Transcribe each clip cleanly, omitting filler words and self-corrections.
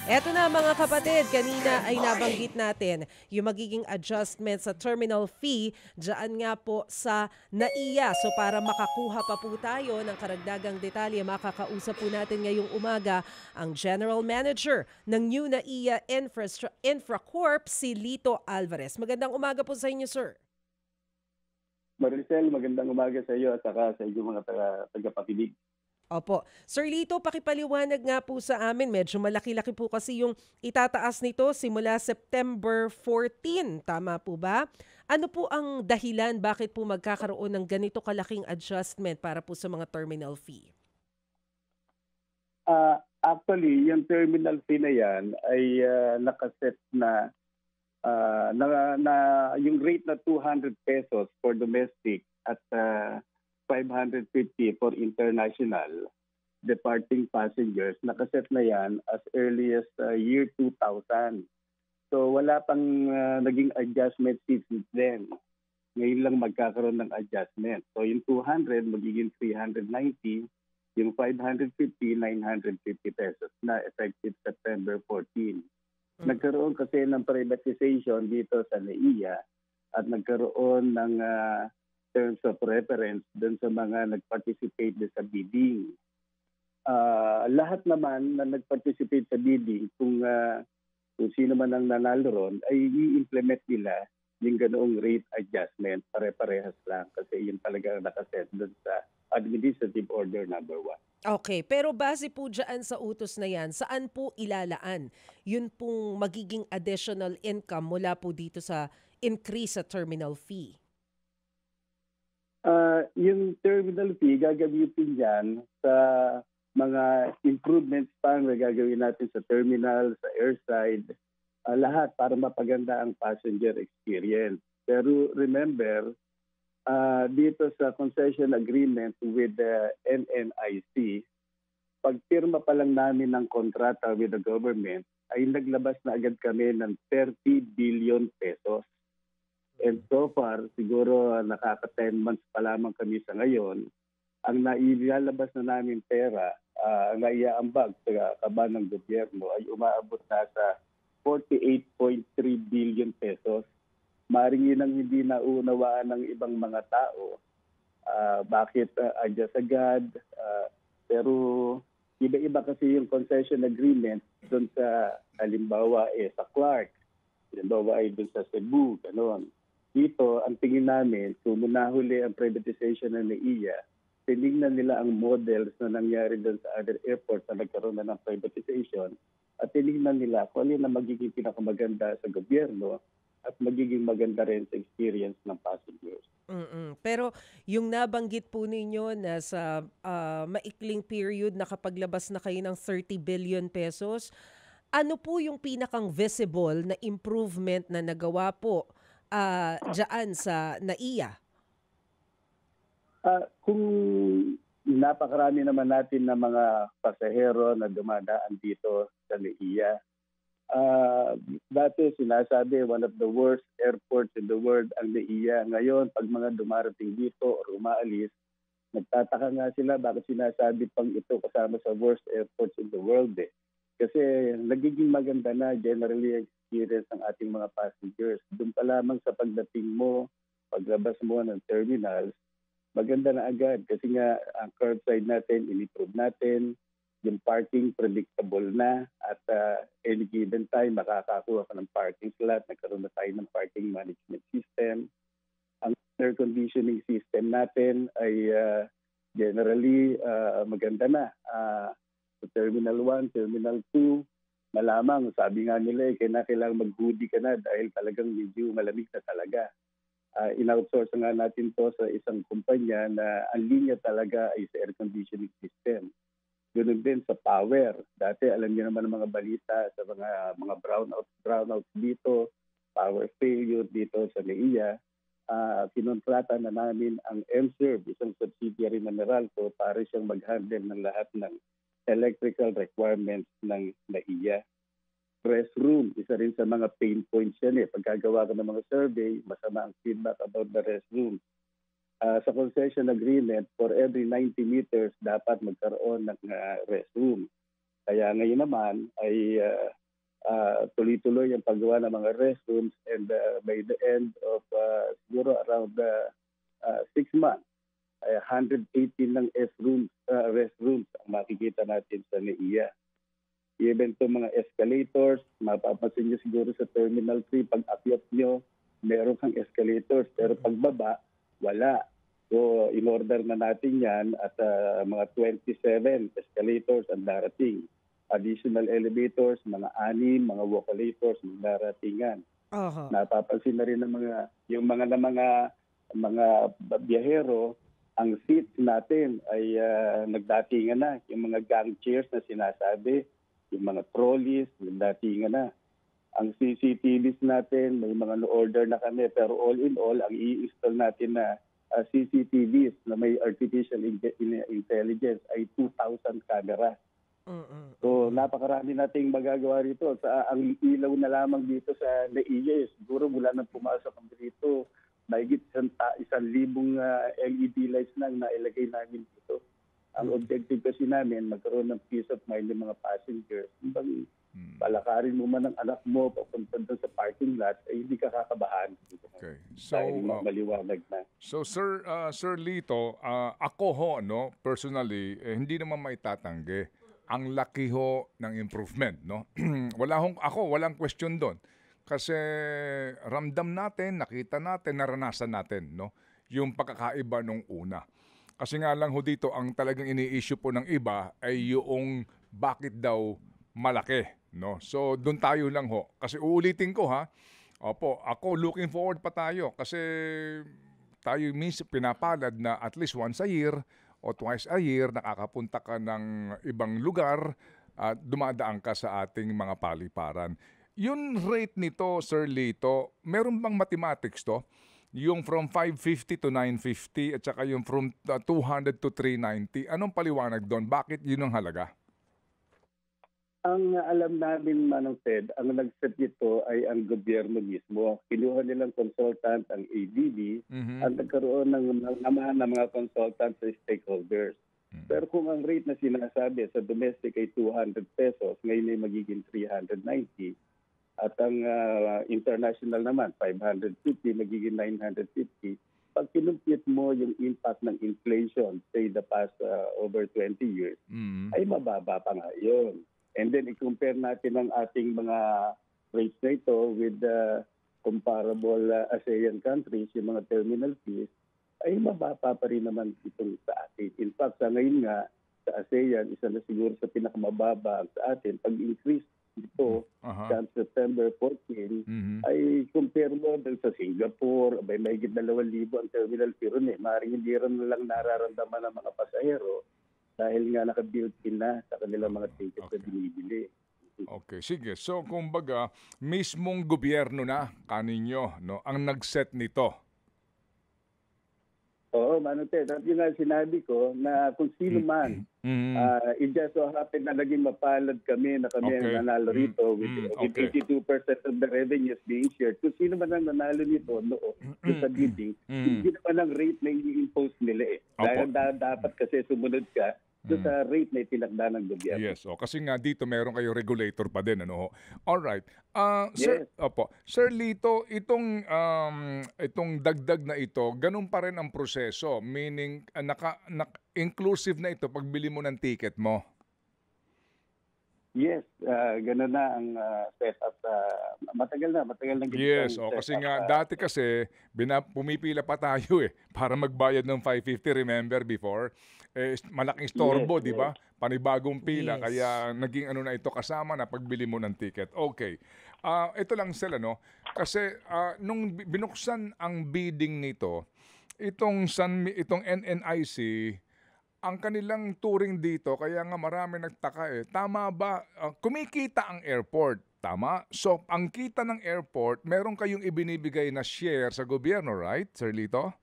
Eto na mga kapatid, kanina ay nabanggit natin yung magiging adjustment sa terminal fee dyan nga po sa NAIA. So para makakuha pa po tayo ng karagdagang detalye, makakausap po natin ngayong umaga ang General Manager ng New NAIA Infracorp, si Lito Alvarez. Magandang umaga po sa inyo, sir. Maricel, magandang umaga sa iyo at saka sa inyong mga tagapakinig. Opo. Sir Lito, pakipaliwanag nga po sa amin. Medyo malaki-laki po kasi yung itataas nito simula September 14. Tama po ba? Ano po ang dahilan bakit po magkakaroon ng ganito kalaking adjustment para po sa mga terminal fee? Actually, yung terminal fee na yan ay nakaset na yung rate na 200 pesos for domestic at 550 for international departing passengers. Nakaset na yan as early as year 2000. So wala pang naging adjustment since then. Ngayon lang magkakaroon ng adjustment. So yung 200 magiging 390, yung 550, 950 pesos na effective September 14. Nagkaroon kasi ng privatization dito sa NAIA at nagkaroon ng terms of reference dun sa mga nag-participate sa bidding. Lahat naman na nag-participate sa bidding, kung sino man ang nanalo ron, ay i-implement nila yung ganoong rate adjustment. Pare-parehas lang kasi yun talaga nakaset dun sa Administrative Order number 1. Okay, pero base po dyan sa utos na yan, saan po ilalaan yun pong magiging additional income mula po dito sa increase sa terminal fee? Yung terminal fee, gagamitin yan sa mga improvements pa na gagawin natin sa terminal, sa airside, lahat para mapaganda ang passenger experience. Pero remember, dito sa concession agreement with the NNIC, pagpirma pa lang namin ng kontrata with the government, ay naglabas na agad kami ng 30 billion pesos. And so far, siguro nakaka-10 months pa lamang kami sa ngayon, ang nailalabas na namin pera, naiaambag sa kaba ng gobyerno ay umaabot na sa 48.3 billion pesos. Maring yun ang hindi naunawaan ng ibang mga tao. Bakit adjust agad? Pero iba-iba kasi yung concession agreement doon sa halimbawa sa Clark, halimbawa ay doon sa Cebu, gano'n. Dito, ang tingin namin, kung nahuli ang privatization ng NAIA, tinignan nila ang models na nangyari doon sa other airports na nagkaroon na ng privatization at tinignan nila kung ano na magiging pinakamaganda sa gobyerno at magiging maganda rin sa experience ng passengers. Pero yung nabanggit po ninyo na sa maikling period nakapaglabas na kayo ng 30 billion pesos, ano po yung pinakang visible na improvement na nagawa po dyan sa NAIA? Kung napakarami naman natin na mga pasahero na dumadaan dito sa NAIA, dati sinasabi one of the worst airports in the world ang NAIA. Ngayon, pag mga dumarating dito o umaalis, nagtataka nga sila bakit sinasabi pang ito kasama sa worst airports in the world eh. Kasi nagiging maganda na generally experience ng ating mga passengers. Doon pa lamang sa pagdating mo, paglabas mo ng terminals, maganda na agad kasi nga ang curbside natin, in-improve natin, yung parking predictable na at any given time makakakuha ka ng parking slot, nagkaroon na tayo ng parking management system. Ang air conditioning system natin ay generally maganda na. Sa Terminal 1, Terminal 2, malamang, sabi nga nila kailangan mag-hoodie ka na dahil talagang medyo malamig na talaga. In-outsource nga natin to sa isang kumpanya na ang linya talaga ay sa air conditioning system. Ganoon din sa power. Dati alam niyo naman ang mga balita sa mga brownouts dito, power failure dito sa NAIA. Kinontrata na namin ang MServ, isang subsidiary ng Meralco, para siyang mag-handle ng lahat ng electrical requirements ng NAIA. Restroom, isa rin sa mga pain points yan eh. Pagkagawa ka ng mga survey, masama ang feedback about the restroom. Sa concession agreement, for every 90 meters dapat magkaroon ng restroom. Kaya ngayon naman ay tuloy-tuloy ang paggawa ng mga restrooms, and by the end of siguro around 6 months, ay 118 ng restrooms ang makikita natin sa NAIA. Even to mga escalators, mapapansin nyo siguro sa Terminal 3, pag akyat nyo, meron kang escalators, pero pagbaba, wala. So, in-order na natin yan at mga 27 escalators ang darating. Additional elevators, mga 6, mga walk-elators, mga daratingan. Aha. Napapansin na rin ng mga biyahero, ang seats natin ay nagdatingan na. Yung mga gang chairs na sinasabi, yung mga trolleys, nagdatingan na. Ang CCTVs natin, may mga no-order na kami, pero all in all, ang i-install natin na CCTVs na may artificial intelligence ay 2,000 camera. So napakarami nating magagawa rito. Ang ilaw na lamang dito sa NAIA, siguro mula nang pumasok kami dito, mahigit 1,000 LED lights na nailagay namin dito. Ang objective kasi namin, magkaroon ng peace of mind ng mga passengers. Bang palakarin mo man ang anak mo papunta doon sa parking lot, ay hindi ka kakabahan. Okay. So, dahil maliwanag na. So Sir Lito, ako ho personally hindi naman maitatanggi ang laki ho ng improvement, no? Walang question doon. Kasi ramdam natin, nakita natin, naranasan natin, no? Yung pagkakaiba nung una. Kasi nga lang ho dito, ang talagang ini-issue po ng iba ay yung bakit daw malaki, no? So doon tayo lang ho. Kasi uulitin ko ha. Opo, ako looking forward pa tayo kasi tayo minsan pinapalad na at least once a year o twice a year nakakapunta ka ng ibang lugar at dumadaan ka sa ating mga paliparan. Yung rate nito, Sir Lito, meron bang mathematics to? Yung from 550 to 950 at saka yung from 200 to 390. Anong paliwanag doon? Bakit yun ang halaga? Ang alam namin, Manong Ted, ang nag-set nito ay ang gobyerno mismo. Kinuha nilang consultant, ang ADB, at nagkaroon ng mga consultant sa stakeholders. Pero kung ang rate na sinasabi sa domestic ay 200 pesos, ngayon ay magiging 390. At ang international naman, 550, magiging 950. Pag kinumpit mo yung impact ng inflation, say the past over 20 years, ay mababa pa nga yun. And then i-compare natin ang ating mga rates na ito with the comparable ASEAN countries, yung mga terminal fees, ay mababa pa rin naman itong sa atin. In fact, sa ngayon nga, sa ASEAN, isa na siguro sa pinakamababa sa atin. Pag-increase ito sa September 14, ay compare mo sa Singapore, may mahigit 2,000 ang terminal fee ron. Maaaring hindi rin lang nararamdaman ng mga pasahero dahil nga naka-built-in na sa kanilang mga tickets na binibili. Okay, sige. So, kumbaga, mismong gobyerno na kaninyo, no, ang nag-set nito. Oo, Manong Ted. At yun nga sinabi ko na kung sino man, it just so happened na naging mapalad kami na kami ang nanalo rito with 82% of the revenues being shared. Kung sino man ang nanalo nito sa bidding, hindi naman ang rate na i-impose nila eh. Dahil dapat kasi sumunod ka sa rate na itinakda ng gobyerno. Yes, kasi nga dito meron kayo regulator pa din, ano ho. All right. Yes. Sir Lito, itong dagdag na ito, ganun pa rin ang proseso, meaning inclusive na ito pagbili mo ng ticket mo. Yes, gano'n na ang setup. Matagal na Yes, kasi nga dati kasi pumipila pa tayo para magbayad ng 550, remember before? Malaking istorbo, di ba? Panibagong pila, kaya naging na ito kasama na pagbili mo ng ticket. Okay. Ito lang sila, no? Kasi nung binuksan ang bidding nito, itong NNIC, ang kanilang touring dito, kaya nga marami nagtaka tama ba? Kumikita ang airport, tama? So, ang kita ng airport, meron kayong ibinibigay na share sa gobyerno, right, Sir Lito?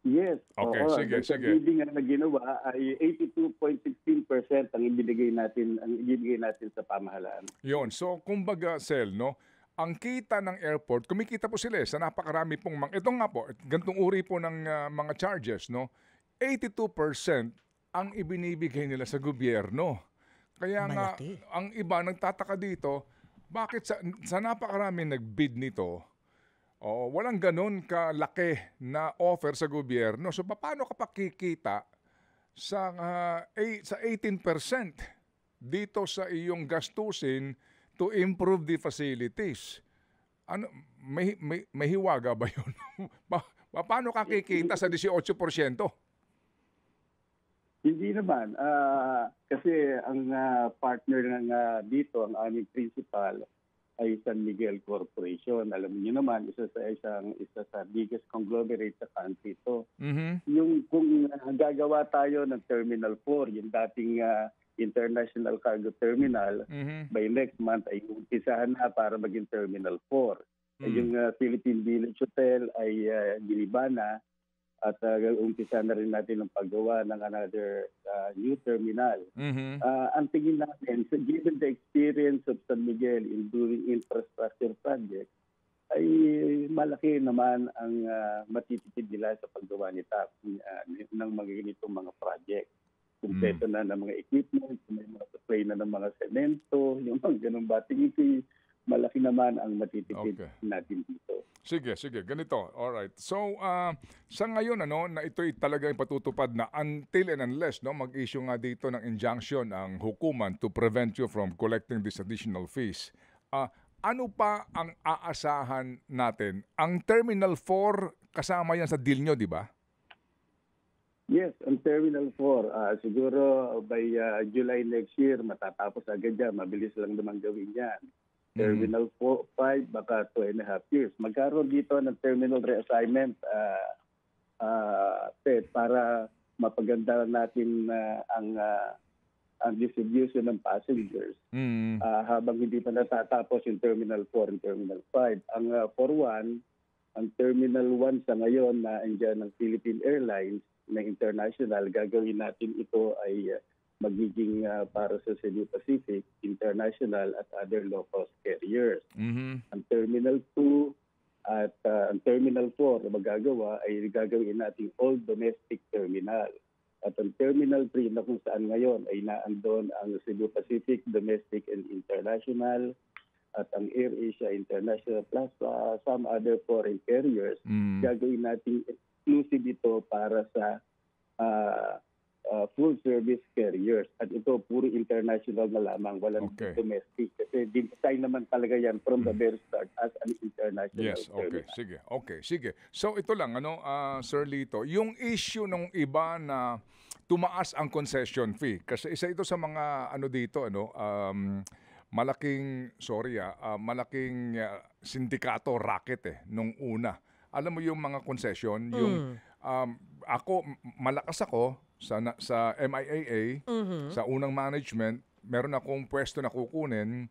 Yes. Okay, sige. Sa bidding na ginawa ay 82.16% ang ibinigay natin sa pamahalaan. Yon. So, kumbaga, Sel, no? Ang kita ng airport, kumikita po sila sa napakarami pong ito nga po, gantong uri po ng mga charges, no? 82% ang ibinibigay nila sa gobyerno. Kaya Malaki. nga, ang iba nagtataka dito, bakit sa napakaraming nag-bid nito, walang ganun kalaki na offer sa gobyerno. So paano ka pakikita sa 18% dito sa iyong gastusin to improve the facilities? Ano, may hiwaga ba yun? Paano ka kikita sa 18%? Hindi naman. Kasi ang partner ng dito, ang aming principal, ay San Miguel Corporation. Alam niyo naman, isa sa biggest conglomerate sa country ito. Yung kung gagawa tayo ng Terminal 4, yung dating International Cargo Terminal, by next month ay umpisahan na para maging Terminal 4. Yung Philippine Village Hotel ay giniba na at umpisa na rin natin ang paggawa ng another new terminal. Ang tingin natin, so given the experience of San Miguel in doing infrastructure projects, ay malaki naman ang matitipid nila sa paggawa ng mga ganitong mga project. Kumpleto na ng mga equipment, may mga supply na ng mga semento, yung mga ganun bating malaki naman ang matitipid natin dito. Sige, ganito. Alright. So, sa ngayon, na ito'y talagang ipatutupad na until and unless, mag-issue nga dito ng injunction ang hukuman to prevent you from collecting these additional fees. Ano pa ang aasahan natin? Ang Terminal 4, kasama yan sa deal nyo, di ba? Yes, ang Terminal 4, siguro by July next year, matatapos agad yan. Mabilis lang naman gawin yan. Terminal 5, baka 2.5 years. Magkaroon dito ng terminal reassignment para mapaganda natin ang distribution ng passengers habang hindi pa natatapos yung Terminal 4 and Terminal 5. Ang 4-1, ang Terminal 1 sa ngayon na andyan ng Philippine Airlines na international, gagawin natin ito ay magiging para sa Cebu Pacific, international at other low-cost carriers. Ang Terminal 2 at ang Terminal 4 na magagawa ay gagawin natin all domestic terminal. At ang Terminal 3 na kung saan ngayon ay naandun ang Cebu Pacific, domestic and international, at ang AirAsia International plus some other foreign carriers, gagawin natin exclusive ito para sa full service carriers. At ito puro international na lamang, walang domestic. Kasi design naman talaga yan from the very start as an international terminal. Sige. So ito lang, Sir Lito, yung issue ng iba na tumaas ang concession fee, kasi isa ito sa mga malaking sindikato racket nung una. Alam mo yung mga concession, yung malakas ako sa MIAA, sa unang management, meron akong pwesto na kukunin,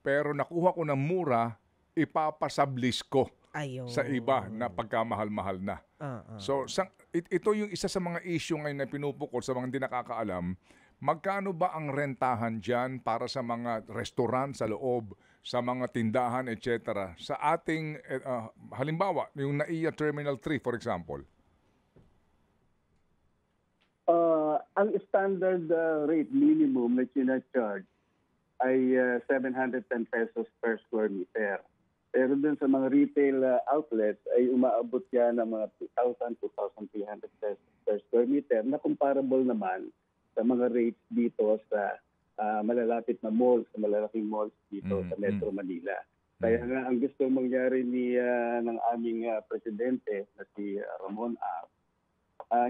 pero nakuha ko ng mura, ipapasublease ko sa iba na pagkamahal-mahal na. So, ito yung isa sa mga issue ngayon na pinupukol sa mga hindi nakakaalam. Magkano ba ang rentahan dyan para sa mga restaurant sa loob, sa mga tindahan, etc. Sa ating, halimbawa, yung NAIA Terminal 3, for example? Ang standard rate minimum na sinacharge ay 710 pesos per square meter. Pero dun sa mga retail outlets ay umaabot yan ng mga 2,000, 2,300 pesos per square meter na comparable naman sa mga rates dito sa malalapit na malls, sa malalaking malls dito sa Metro Manila. Kaya nga ang gusto mangyari ng aming presidente na si Ramon A.,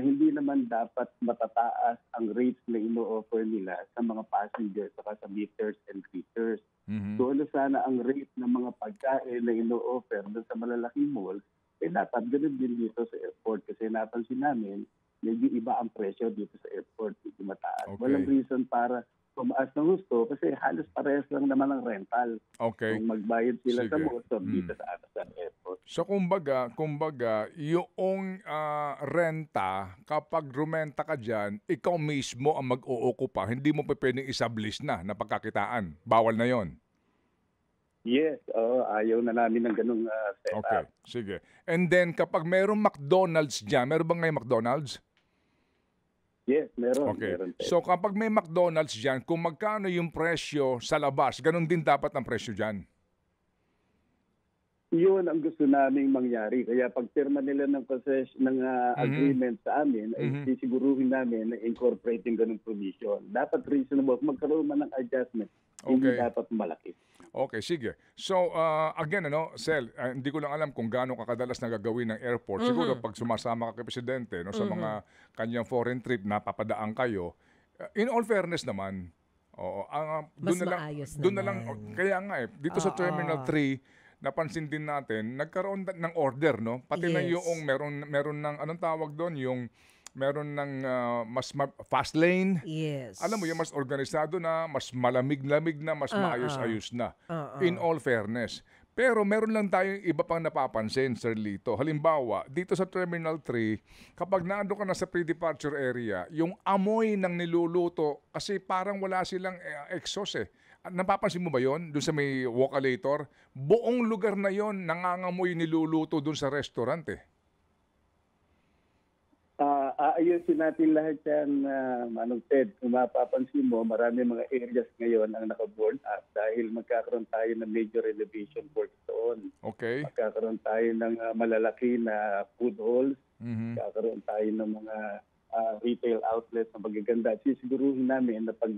hindi naman dapat matataas ang rates na ino-offer nila sa mga passengers saka sa meters and greeters. Doon sana ang rate ng mga pagkain na ino-offer doon sa malalaking malls, dapat ganun din dito sa airport kasi napansin namin medyo iba ang presyo dito sa airport, medyo mataas. Walang reason para tumaas ng gusto kasi halos parehas lang naman ang rental. Kung magbayad sila sa malls o dito sa airport. So kumbaga yung renta, kapag rumenta ka dyan, ikaw mismo ang mag-uukupa. Hindi mo pa pwedeng establish na pagkakitaan. Bawal na yon. Yes, ayaw na namin ng ganung setup. Okay, sige. And then kapag mayroong McDonald's dyan, meron ba ngayon McDonald's? Yes, meron. Okay. Meron, Ted. So kapag may McDonald's dyan, kung magkano yung presyo sa labas, ganun din dapat ang presyo dyan. Yun ang gusto naming mangyari. Kaya pag pirma nila ng agreement sa amin, ay sisiguruhin namin na incorporating ganung provision. Dapat reasonable. Magkaroon man ng adjustment, hindi Okay. dapat malaki. Okay, sige. So, again, Sel, hindi ko lang alam kung gaano kakadalas na gagawin ng airport. Siguro pag sumasama ka kay Presidente sa mga kanyang foreign trip, napapadaan kayo. In all fairness naman, Mas maayos doon na lang, naman. kaya nga dito sa Terminal 3, napansin din natin, nagkaroon ng order, no? Pati na Yes. yung meron ng, anong tawag doon, yung meron ng fast lane. Yes. Alam mo yan, mas organisado na, mas malamig-lamig na, mas maayos-ayos na. In all fairness. Pero meron lang tayong iba pang napapansin, Sir Lito. Halimbawa, dito sa Terminal 3, kapag naando ka na sa pre-departure area, yung amoy ng niluluto, kasi parang wala silang exhaust eh. Napapansin mo ba yon doon sa may walk-a-lator? Buong lugar na yon nangangamoy niluluto doon sa restaurant eh. Aayusin natin lahat yan, Ted. Kung mapapansin mo, marami mga areas ngayon ang naka-board up dahil magkakaroon tayo ng major renovation work doon. Okay? Magkakaroon tayo ng malalaki na food halls. Magkakaroon tayo ng mga retail outlets na magaganda. Sisiguruhin namin na pag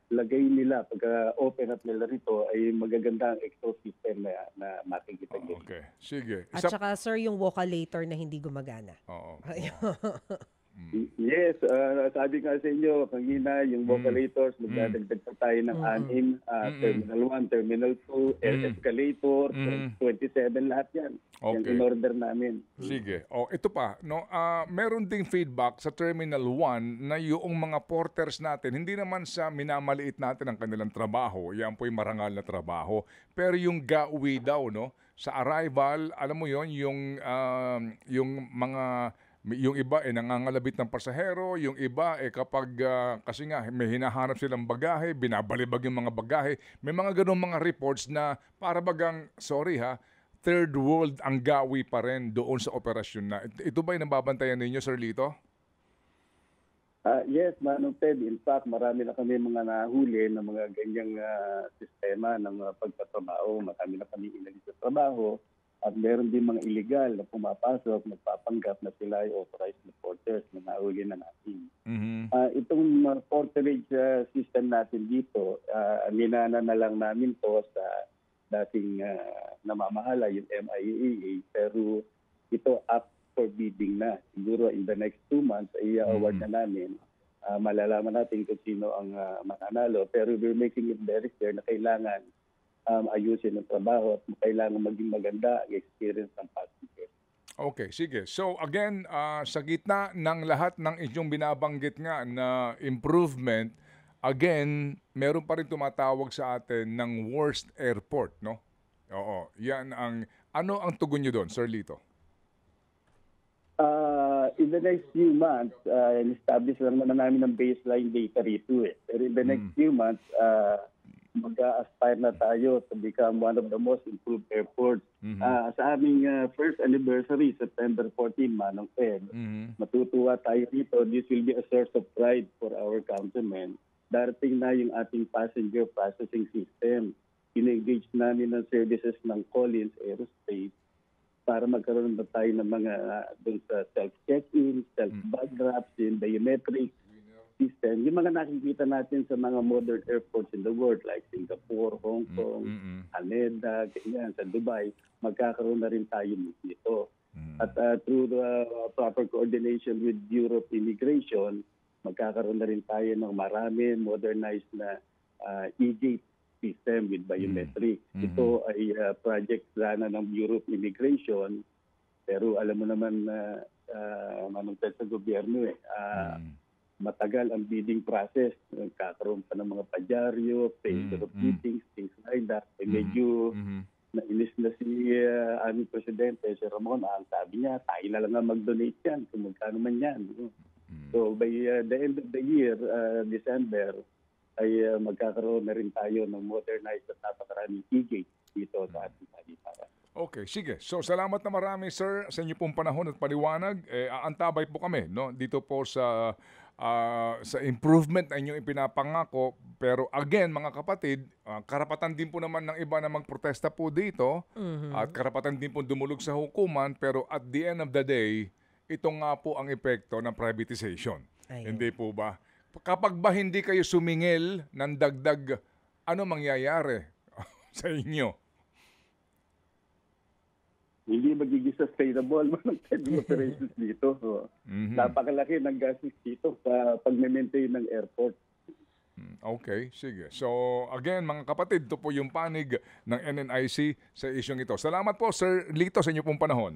lagay nila, pag open up nila rito, ay magaganda ang exhaust system na makikita nyo. Okay. Sige. At saka, sir, yung walk-a-later na hindi gumagana. Oo. Yes, sabi nga sa inyo, kanina, yung vocalators, magdadagdag pa tayo ng 6, Terminal 1, Terminal 2, escalator, 27, lahat yan. Yan Okay. in order namin. Sige. Ito pa, meron ding feedback sa Terminal 1 na yung mga porters natin, hindi naman sa minamaliit natin ang kanilang trabaho, yan po'y marangal na trabaho, pero yung gauwi daw, sa arrival, alam mo yon yung iba nangangalabit ng pasahero, yung iba kapag kasi nga may hinahanap silang bagahe, binabalibag yung mga bagahe. May mga ganung mga reports na para bagang, sorry third world ang gawi pa rin doon sa operasyon na. Ito ba yung nababantayan ninyo, Sir Lito? Yes, Manong Ted. In fact, marami na kami mga nahuli ng mga ganyang sistema ng pagtatrabaho. Marami na kami inalis sa trabaho. At meron din mga illegal na pumapasok, nagpapanggap na sila ay authorized reporters na nahuli na natin. Itong porterage system natin dito, ninana na lang namin to sa dating namamahala, yung MIAA, pero ito up for bidding na. Siguro in the next 2 months, ay award na namin. Malalaman natin kung sino ang mananalo. Pero we're making it very clear na kailangan ayusin ang trabaho at kailangan maging maganda ang experience ng passenger. Okay, sige. So again, sa gitna ng lahat ng inyong binabanggit nga na improvement, again, meron pa rin tumatawag sa atin ng worst airport, no? Oo, yan ano ang tugon nyo doon, Sir Lito? In the next few months, establish lang naman namin ng baseline data rito eh. Pero in the next few months, mag-aspire na tayo to become one of the most improved airports. Sa aming first anniversary, September 14, Manong Ted, matutuwa tayo dito. This will be a source of pride for our countrymen. Darating na yung ating passenger processing system. In-engage namin ng services ng Collins Aerospace para magkaroon na tayo ng mga dun sa self-check-in, self-bag drops, yung biometrics system. Yung mga nakikita natin sa mga modern airports in the world like Singapore, Hong Kong, Haneda, ganyan, sa Dubai, magkakaroon na rin tayo dito. At through the proper coordination with Europe Immigration, magkakaroon na rin tayo ng marami modernized na e-gate system with biometrics. Ito ay project sana ng Europe Immigration, pero alam mo naman na manungtad sa gobyerno matagal ang bidding process. Nagkakaroon pa ng mga padyaryo, failure of meetings, things like that. Medyo nainis na si aming presidente, si Ramon. Ang sabi niya, tayo na lang nga mag-donate yan kung magkano man yan. So by the end of the year, December, ay magkakaroon na rin tayo ng modernized at napakaraming e-gate dito sa ating paliparan. Okay, sige. So salamat na marami, sir, sa inyo pong panahon at paliwanag. Aantabay po kami dito po sa sa improvement na inyong ipinapangako. Pero again, mga kapatid, karapatan din po naman ng iba na magprotesta po dito at karapatan din po dumulog sa hukuman. Pero at the end of the day, ito nga po ang epekto ng privatization. Ayun. Hindi po ba? Kapag ba hindi kayo sumingil ng dagdag, ano mangyayari sa inyo? Hindi magiging sustainable mga pending operations dito. So, napakalaki ng gastos dito sa pag-maintain ng airport. Okay, sige. So, again, mga kapatid, ito po yung panig ng NNIC sa isyong ito. Salamat po, Sir Lito, sa inyo pong panahon.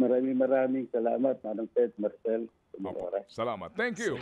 Maraming salamat, Manong Ted, Marcel, Opo, salamat. Thank you.